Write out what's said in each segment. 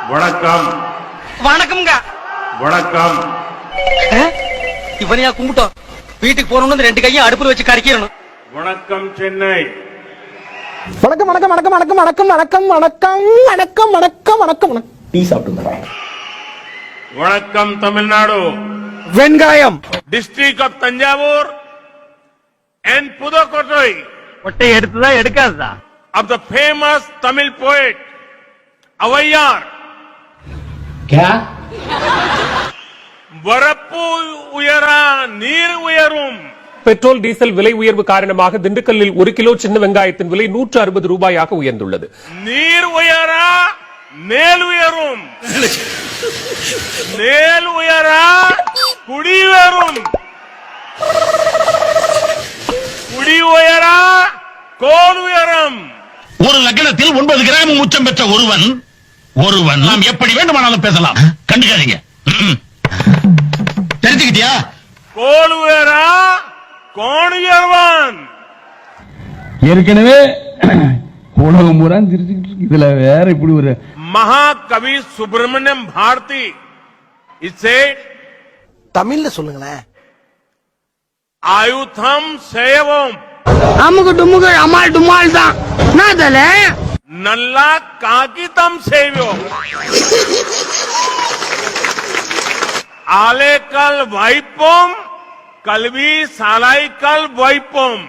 வணக்கம். வணக்கம்ங்க. வணக்கம். இவனையா கும்பிட்டோம். வீட்டுக்கு போறோம்னு 2 கையும் அடுப்புல வச்சு கறிக்கணும். வணக்கம் சென்னை. வணக்கம் வணக்கம் வணக்கம் வணக்கம் வணக்கம் வணக்கம் வணக்கம் வணக்கம் வணக்கம் வணக்கம் டீ சாப்பிட்டு. வணக்கம் தமிழ்நாடு. வெங்காயம். District of Thanjavur and Pudukottai ஒட்டை எடுத்துதா எடுக்காதா of the famous Tamil poet Avaiyar. क्या? வரப்பு உயரா நீர் உயரும். பெட்ரோல் டீசல் விலை உயர்வு காரணமாக திண்டுக்கல்லில் 1 கிலோ சின்ன வெங்காயத்தின் விலை 160 ரூபாயாக உயர்ந்துள்ளது. நீர் உயரா மேல் உயரும். மேல் உயரா குடி உயரும். குடி உயரா கோல் உயரும். ஒரு லக்னத்தில் 9 கிராம் உச்சம் பெற்ற ஒருவன் நாம் எப்படி வேண்டுமானாலும் பேசலாம். கண்டுக்காதீங்க. தெரிஞ்சுக்கிட்டியா? கோல் உயரா கோன் உயர்வான். ஏற்கனவே உலகம் பூரா சிரிச்சுக்கிட்டு இதுல வேற இப்படி ஒரு மகாகவி சுப்பிரமணியம் பாரதி இசை தமிழ்ல சொல்லுங்களேன். ஆயுதம் சேவம் அமுகு டுமுகு அமால் டுமால் தான். நாதல நல்லா காகிதம் சேவியோம். ஆலேக்கல் வைப்போம் கல்வி சாலாய்க்கல் வைப்போம்.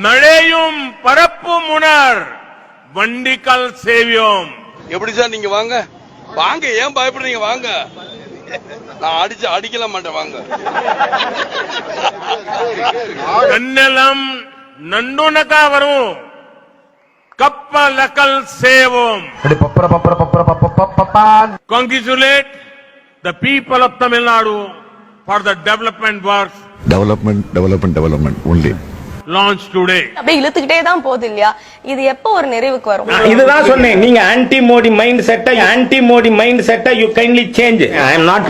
நடையும் பரப்பு முனர் வண்டிக்கல் சேவியோம். எப்படி சார் நீங்க வாங்க வாங்க, ஏன் பயப்படுறீங்க? வாங்க, நான் அடிக்கல மாட்டேன். வாங்க. கண்ணலம் நண்டுனக்கா வரும் கப்பலக்கல் சேவோம். Congratulate the people of Tamil Nadu for the development works development only launched today. அப்படியே இழுத்துக்கிட்டே தான் போகுது இல்லையா? இது எப்போ ஒரு நிறைவுக்கு வரும்? இதுதான் சொன்னேன். நீங்க ஆன்டி மோடி மைண்ட் செட்டை you kindly change. I am not